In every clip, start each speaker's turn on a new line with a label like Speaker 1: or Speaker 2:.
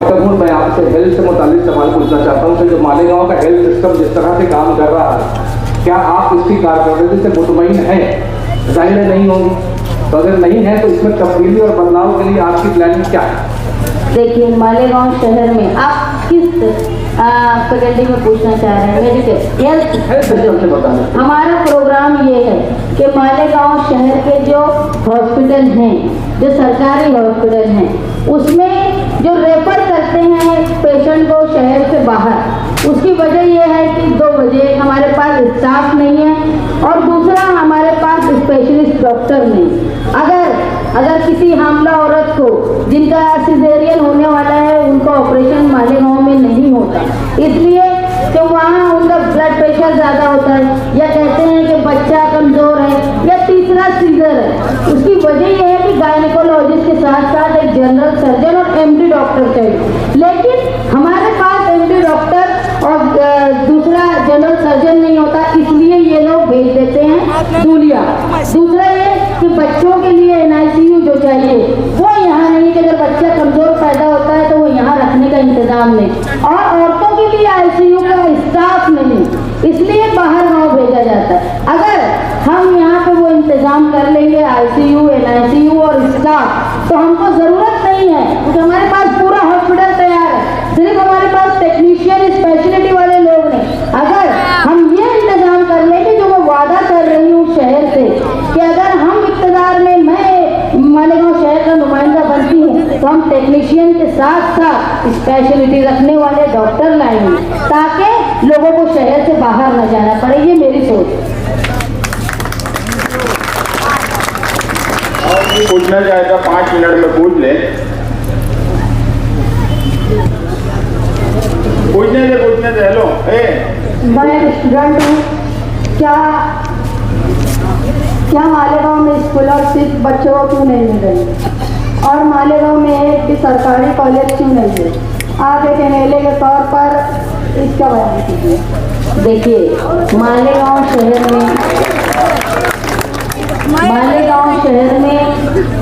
Speaker 1: मैं आपसे हेल्थ से मुतालिक सवाल पूछना चाहता हूँ कि जो मालेगांव का हेल्थ सिस्टम जिस तरह से काम कर रहा है, क्या आप इसकी कारकर्दगी से मुतमईन हैं? जाहिर है नहीं होंगी, तो अगर नहीं है तो इसमें तब्दीली और बदलाव के लिए आपकी प्लानिंग क्या है?
Speaker 2: देखिए, मालेगांव शहर में आप किस फैकल्टी में पूछना चाह रहे हैं? मेडिकल हेल्थ
Speaker 1: सिस्टम से बता दें।
Speaker 2: हमारा प्रोग्राम ये है कि मालेगांव शहर के जो हॉस्पिटल हैं, जो सरकारी हॉस्पिटल हैं, उसमें जो रेफर करते हैं पेशेंट को शहर से बाहर, उसकी वजह यह है कि 2 वजह, हमारे पास स्टाफ नहीं है और दूसरा हमारे पास स्पेशलिस्ट डॉक्टर नहीं। अगर किसी हामला औरत को जिनका सिजेरियन होने वाला है, उनका ऑपरेशन मालेगांव में नहीं होता, इसलिए तो वहाँ उनका ब्लड प्रेशर ज़्यादा होता है, या कहते हैं कि बच्चा कमज़ोर है, या तीसरा सीजर है। उसकी वजह यह है कि गायनेकोलॉजिस्ट के साथ साथ एक जनरल सर्जन और एमडी डॉक्टर चाहिए, लेकिन हमारे पास एमडी डॉक्टर और दूसरा जनरल सर्जन नहीं होता, इसलिए ये लोग भेज देते हैं दूलिया। दूसरा ये कि बच्चों के लिए NICU जो चाहिए वो यहाँ नहीं, कि अगर बच्चा कमज़ोर पैदा होता है तो वो यहाँ रखने का इंतज़ाम नहीं, और औरतों के लिए ICU का स्टाफ नहीं, इसलिए बाहर गाँव भेजा जाता है। अगर हम यहाँ पे वो इंतज़ाम कर लेंगे ICU, NICU और स्टाफ, तो हमको ज़रूरत नहीं है, क्योंकि हमारे पास पूरा हॉस्पिटल तैयार है, सिर्फ हमारे पास टेक्नीशियन स्पेशलिटी वाले लोग नहीं। अगर हम ये इंतज़ाम कर लेंगे, जो मैं वादा कर रही हूँ शहर से, कि अगर हम इक़्तिदार में, मैं मालेगांव शहर का नुमाइंदा बनती हूँ, तो हम टेक्नीशियन के साथ साथ स्पेशलिटी रखने वाले डॉक्टर लाएंगे, ताकि लोगों को शहर से बाहर न जाना पड़े। ये मेरी सोच है।
Speaker 3: पूछना चाहे तो 5 मिनट में पूछ ले। पूछने से हेलो,
Speaker 2: मैं स्टूडेंट हूँ। क्या मालेगांव में स्कॉलरशिप बच्चों को क्यों नहीं मिल रही, और मालेगांव में एक भी सरकारी कॉलेज क्यों नहीं है? आप एक MLA के तौर पर इसका बयान कीजिए। देखिए, मालेगांव शहर में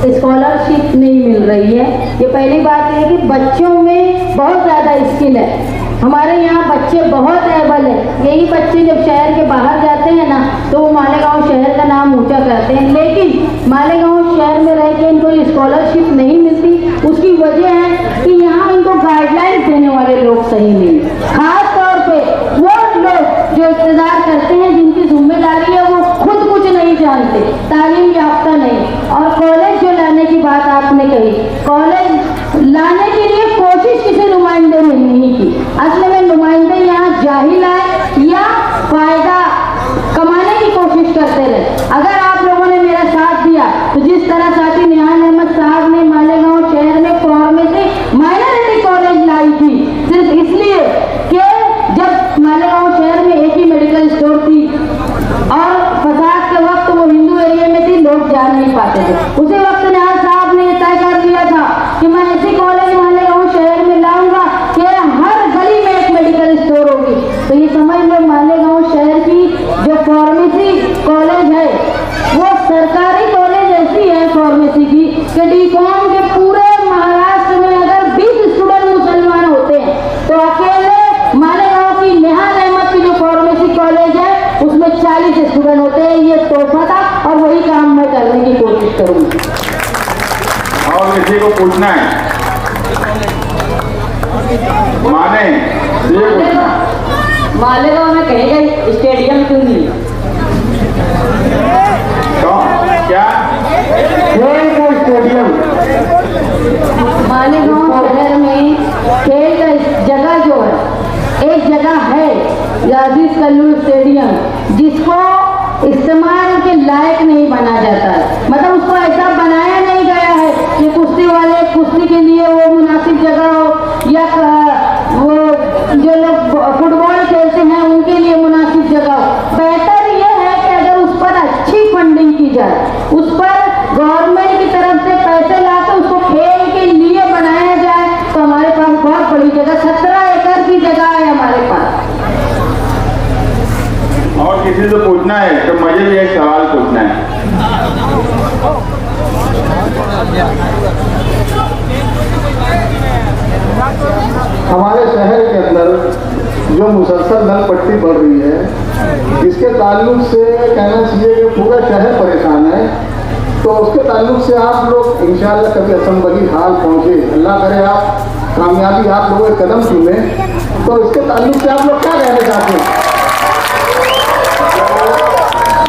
Speaker 2: स्कॉलरशिप नहीं मिल रही है। ये पहली बात है कि बच्चों में बहुत ज़्यादा स्किल है, हमारे यहाँ बच्चे बहुत एबल है। यही बच्चे जब शहर के बाहर जाते हैं ना, तो वो मालेगांव शहर का नाम ऊंचा करते हैं, लेकिन मालेगांव शहर में रह के इनको स्कॉलरशिप नहीं मिलती। उसकी वजह है कि यहाँ इनको गाइडलाइंस देने वाले लोग सही नहीं, खास तौर पे वो लोग जो इक़्तिदार करते हैं, जिनकी जिम्मेदारी है वो खुद कुछ नहीं जानते, तालीम याफ्ता नहीं। और कॉलेज जो लाने की बात आपने कही, कॉलेज लाने के लिए कोशिश किसी नुमाइंदे ने नहीं की। असल में नुमाइंदे यहाँ जाहिल आए या फायदा कमाने की कोशिश करते रहे। अगर आप लोगों ने मेरा साथ दिया, तो जिस तरह साथी निहाल अहमद साहब ने मालेगांव शहर में फार्मेसी माइनॉरिटी कॉलेज लाई थी, सिर्फ इसलिए कि जब मालेगांव शहर में एक ही मेडिकल स्टोर थी और फसाद के वक्त वो हिंदू एरिया में थी, लोग जा नहीं पाते थे। उसी वक्त निहाल साहब ने तय कर दिया था कि मैं ऐसी कॉलेज मालेगांव शहर में लाऊंगा कि हर गली में एक मेडिकल स्टोर होगी। तो ये समझ लो, मालेगांव शहर की जो फार्मेसी कॉलेज है, वो सरकारी कॉलेज ऐसी है फार्मेसी की कि DCOM के पूरे महाराष्ट्र में अगर 20 स्टूडेंट मुसलमान होते हैं, तो अकेले मालेगांव की निहाल अहमद की जो फार्मेसी कॉलेज है, उसमें 40 स्टूडेंट होते हैं। ये तोहफा था और वही काम मैं करने की कोशिश करूँगी।
Speaker 3: और किसी को पूछना है?
Speaker 2: मालेगांव में कहेगा स्टेडियम क्यों नहीं?
Speaker 3: तो क्या
Speaker 1: खेल का स्टेडियम
Speaker 2: मालेगांव शहर में खेल का जगह जो है, एक जगह है यादीस कल्लू स्टेडियम, जिसको इस्तेमाल के लायक नहीं बना जाता है। मतलब उसको ऐसा बनाया नहीं गया है कि कुश्ती वाले कुश्ती के लिए वो मुनासिब जगह हो, या वो जो लोग फुटबॉल खेलते हैं उनके लिए मुनासिब जगह हो। बेहतर ये है कि अगर उस पर अच्छी फंडिंग की जाए, उस पर गवर्नमेंट की तरफ से पैसे लाकर उसको खेल के लिए बनाया जाए, तो हमारे पास बहुत बड़ी जगह, 17 एकड़ की जगह है हमारे पास।
Speaker 3: और किसी से पूछना है तो मुझे भी एक सवाल पूछना है।
Speaker 4: हमारे शहर के अंदर जो मुसलसल नल पट्टी बढ़ रही है, इसके ताल्लुक से कहना चाहिए कि पूरा शहर परेशान है। तो उसके ताल्लुक से आप लोग इंशाअल्लाह कभी असंभवी हाल पहुँचे, अल्लाह करे आप कामयाबी आप लोगों के कदम चूमे, तो इसके ताल्लुक से आप लोग क्या कहना चाहते हैं?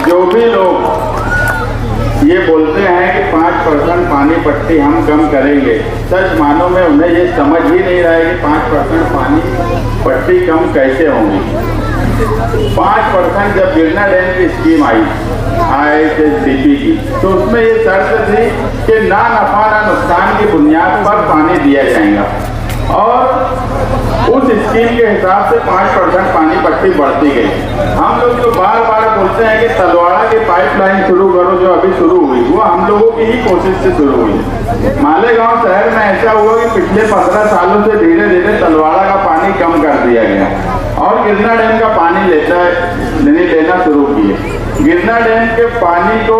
Speaker 3: जो भी लोग ये बोलते हैं कि 5% पानी पट्टी हम कम करेंगे, सच मानो में उन्हें ये समझ ही नहीं रहा है कि 5% पानी पट्टी कम कैसे होंगी। 5% जब गिरना डैम की स्कीम आई IHSDP की, तो उसमें ये शर्त थी कि ना नफा ना नुकसान की बुनियाद पर पानी दिया जाएगा, और उस स्कीम के हिसाब से 5% पानी पट्टी बढ़ती गई। हम लोग जो बार बार बोलते हैं कि तलवाड़ा की पाइपलाइन शुरू करो, जो अभी शुरू हुई, वो हम लोगों की ही कोशिश से शुरू हुई। मालेगांव शहर में ऐसा हुआ कि पिछले 15 सालों से धीरे धीरे तलवाड़ा का पानी कम कर दिया गया और गिरना डैम का पानी लेना शुरू किए। गिरना डैम के पानी को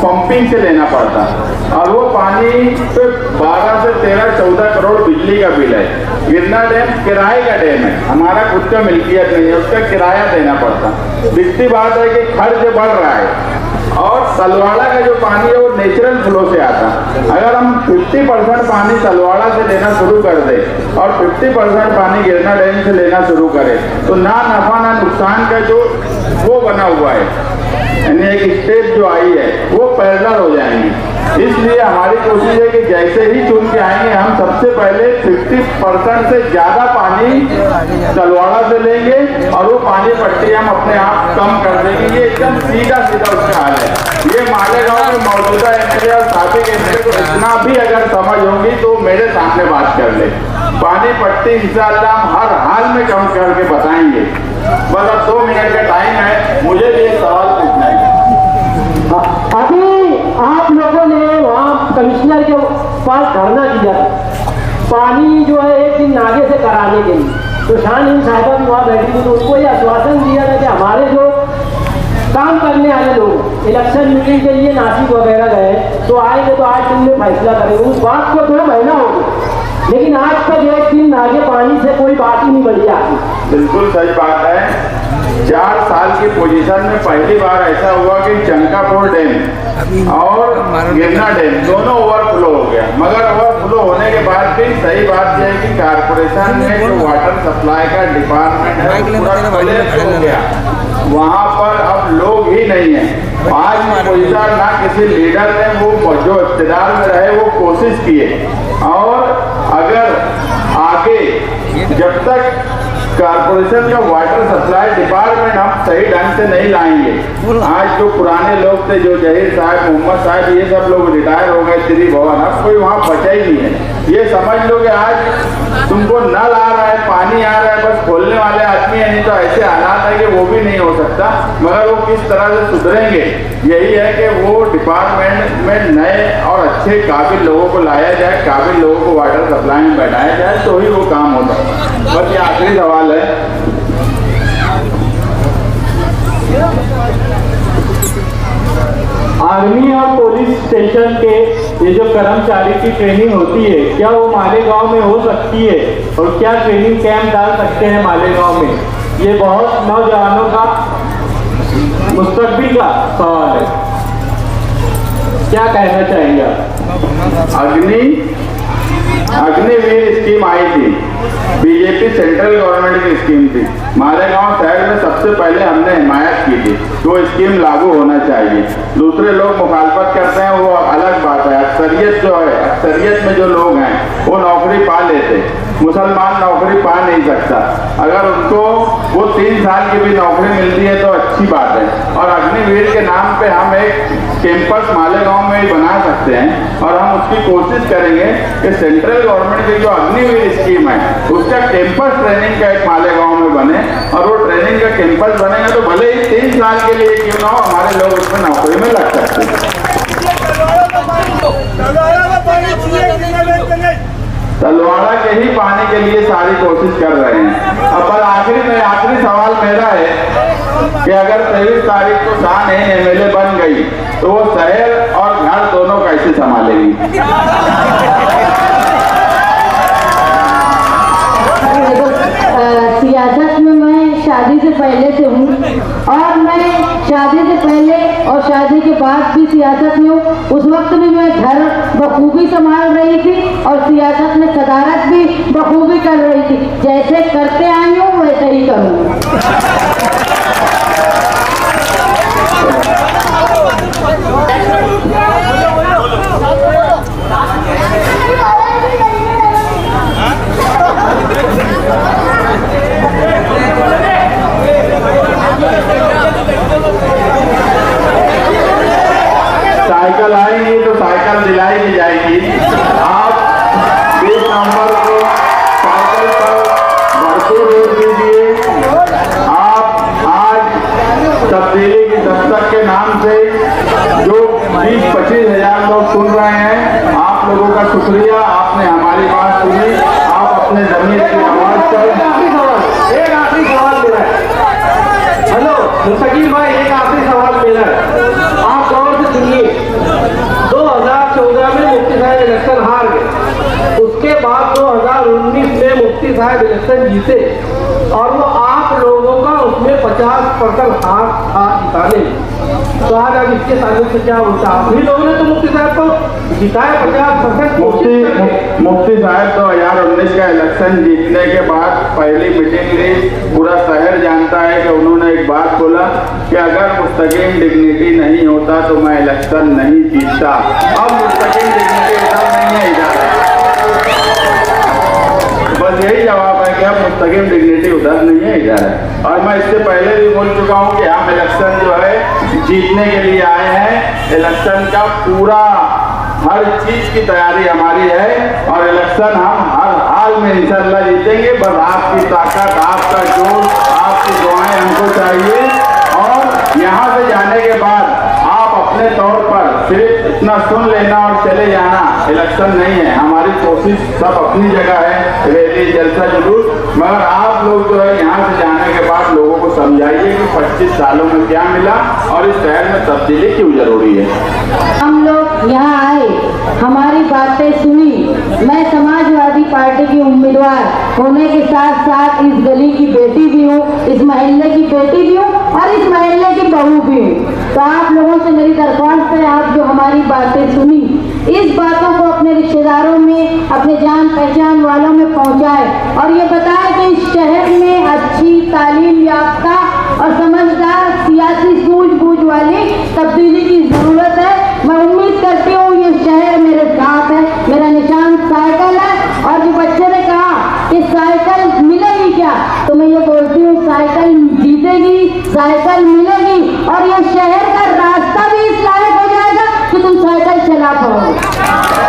Speaker 3: पंपिंग से लेना पड़ता, और वो पानी पे 12 से 13-14 करोड़ बिजली का बिल है। गिरना डैम किराए का डैम है, हमारा खुद का मिल्कियत नहीं है, उसका किराया देना पड़ता। दिखती बात है कि खर्च बढ़ रहा है, और तलवाड़ा का जो पानी है वो नेचुरल फ्लो से आता। अगर हम 50% पानी तलवाड़ा से लेना शुरू कर दे और 50% पानी गिरना डैम से लेना शुरू करें, तो ना नफा ना नुकसान का जो वो बना हुआ है, यानी एक स्टेप जो आई है, वो पैरेलल हो जाएंगी। इसलिए हमारी कोशिश है कि जैसे ही चुन के आएंगे, हम सबसे पहले 50% से ज़्यादा पानी तलवाड़ा से लेंगे और वो पानी पट्टी हम अपने आप कम कर देंगे। ये एकदम सीधा सीधा उसका हाल है। ये मालेगांव में मौजूदा एमएलए और साबिक एमएलए को इतना भी अगर समझ होगी तो मेरे सामने बात कर ले। पानी पट्टी इंशाअल्लाह हम हर हाल में कम करके बताएंगे। बस अब 2 मिनट का टाइम है, मुझे भी एक सवाल पूछना है।
Speaker 5: अभी आप लोगों ने वहाँ कमिश्नर के पास धरना दिया था, पानी जो है 1 दिन आगे से कराने के लिए, तो शाहीन साहिबा भी वहाँ बैठी थी, तो उनको ये आश्वासन दिया था कि हमारे जो काम करने वाले लोग इलेक्शन मीटिंग के लिए नासिक वगैरह गए तो आएंगे, तो आज दिन में फैसला करेंगे। उस बात को 2 महीना हो गया, लेकिन आज तक 1 दिन आगे पानी से कोई बात ही नहीं बढ़ी आती।
Speaker 3: बिल्कुल सही बात है। 4 साल की पोजीशन में पहली बार ऐसा हुआ कि चंकापुर डैम और गिरना डैम दोनों ओवरफ्लो हो गया, मगर ओवरफ्लो होने के बाद भी सही बात यह है कि कारपोरेशन में जो वाटर सप्लाई का डिपार्टमेंट है पूरा कोलैप्स हो गया। वहाँ पर अब लोग ही नहीं है। आज पोजीशन ना किसी लीडर ने वो जो इख्तियार में रहे वो कोशिश किए, और अगर आगे जब तक कारपोरेशन का वाटर सप्लाई डिपार्टमेंट हम सही ढंग से नहीं लाएंगे, आज जो पुराने लोग थे, जो जहीर साहब, मोहम्मद साहब, ये सब लोग रिटायर हो गए श्री भवन, अब कोई वहाँ बचा ही नहीं है। ये समझ लो कि आज तुमको नल आ रहा है, पानी आ रहा है, बस खोलने वाले आदमी है, नहीं तो ऐसे हालात है कि वो भी नहीं हो सकता। मगर वो किस तरह से सुधरेंगे, यही है कि वो डिपार्टमेंट में नए और अच्छे काबिल लोगों को लाया जाए, काबिल लोगों को वाटर सप्लाई में बैठाया जाए, तो ही वो काम होता है। बस ये आखिरी सवाल है।
Speaker 6: आर्मी और पुलिस स्टेशन के ये जो कर्मचारी की ट्रेनिंग होती है, क्या वो मालेगांव में हो सकती है, और क्या ट्रेनिंग कैंप डाल सकते हैं मालेगांव में? ये बहुत नौजवानों का मुस्तकबिल का सवाल है, क्या कहना चाहेंगे आप? अग्निवीर स्कीम आई थी, बीजेपी सेंट्रल गवर्नमेंट की स्कीम थी। मालेगांव शहर में सबसे पहले हमने हिमायत की थी, तो स्कीम लागू होना चाहिए। दूसरे लोग मुखालफत करते हैं, वो अलग बात है। अक्सरियत जो है, अक्सरियत में जो लोग हैं वो नौकरी पा लेते, मुसलमान नौकरी पा नहीं सकता। अगर उनको वो 3 साल की भी नौकरी मिलती है तो अच्छी बात है। और अग्निवीर के नाम पे हम एक कैंपस मालेगांव में ही बना सकते हैं, और हम उसकी कोशिश करेंगे कि सेंट्रल गवर्नमेंट की जो अग्निवीर स्कीम है उसका कैंपस ट्रेनिंग का एक मालेगांव में बने, और वो ट्रेनिंग का कैंपस बनेगा तो भले ही 3 साल के लिए क्यों ना हो, हमारे लोग उसमें नौकरी में लग सकते हैं। तलवाड़ा के ही पानी के लिए सारी कोशिश कर रहे हैं। अब पर आखिरी सवाल मेरा है कि अगर 23 तारीख को शान एमएलए बन गई तो वो शहर और घर दोनों कैसे संभालेगी?
Speaker 2: और शादी के बाद भी सियासत में हूँ। उस वक्त भी मैं घर बखूबी संभाल रही थी और सियासत में सदारत भी बखूबी कर रही थी। जैसे करते आई हूँ वैसे ही करूँगी।
Speaker 3: साइकिल आएंगी तो साइकिल दिलाई दी जाएगी। आप 20 नवंबर को साइकिल पर भरपूर वोट दीजिए। आप आज तब्दीली की दस्तक के नाम से जो 20-25 हजार लोग सुन रहे हैं, आप लोगों का शुक्रिया। आपने हमारी बात सुनी, आप अपने जमीन की आवाज पर।
Speaker 5: एक आखिरी सवाल मेरा है। हेलो मुस्तकीम भाई, एक आखिरी सवाल मेरा है, आप गौर से सुनिए। 2014 में मुफ्ती साहब इलेक्शन हार गए, उसके बाद 2019 में मुफ्ती साहब इलेक्शन जीते और वो आप लोगों का उसमें 50% हाथ था जिताने में। तो आज अब इसके ताल्लुक से क्या होता? आप ही लोगों ने तो मुफ्ती साहब को जिताया 50%।
Speaker 3: मुफ्ती साहब 2019 का इलेक्शन जीतने के बाद पहली मीटिंग ली। पूरा शहर जानता है कि उन्होंने एक बात बोला कि अगर मुस्तकीम डिग्निटी नहीं होता तो मैं इलेक्शन नहीं जीतता। अब मुस्तकीम डिग्निटी इधर नहीं है, इधर है। बस यही जवाब है कि अब मुस्तकीम डिग्निटी उधर नहीं है, इधर है। और मैं इससे पहले भी बोल चुका हूँ कि हम इलेक्शन जो है जीतने के लिए आए हैं। इलेक्शन का पूरा हर चीज की तैयारी हमारी है और इलेक्शन हम हर हाल में इंशाअल्लाह जीतेंगे। बस आपकी ताकत, आपका जोश, आपकी दुआएं हमको चाहिए। और यहाँ से जाने के बाद आप अपने तौर पर सिर्फ इतना सुन लेना और चले जाना इलेक्शन नहीं है। हमारी कोशिश सब अपनी जगह है, रैली, जलसा, जुलूस, मगर आप लोग जो है यहाँ से जाने के बाद लोगों को समझाइए कि 25 सालों में क्या मिला और इस शहर में तब्दीली क्यों जरूरी है।
Speaker 2: हम लोग यहाँ आए, हमारी बातें सुनी। मैं समाजवादी पार्टी की उम्मीदवार होने के साथ साथ इस गली की बेटी भी हूँ, इस मोहल्ले की बेटी भी हूँ और इस मोहल्ले की बहू भी हूँ। तो आप लोगों से मेरी दरख्वास्त है, आप जो हमारी बातें सुनी, इस बातों को अपने रिश्तेदारों में, अपने जान पहचान वालों में पहुँचाए और ये बताएं कि इस शहर में अच्छी तालीम याफ्ता और समझदार सियासी सूझबूझ वाली तब्दीली की जरूरत है। मैं उम्मीद करती हूँ ये शहर मेरे साथ है, मेरा निशान साइकिल है। और जो बच्चे ने कहा कि साइकिल मिलेगी क्या, तो मैं ये बोलती हूँ साइकिल जीतेगी, साइकिल मिलेगी और ये शहर का रास्ता भी इस लायक हो जाएगा कि तुम साइकिल चला पाओगे।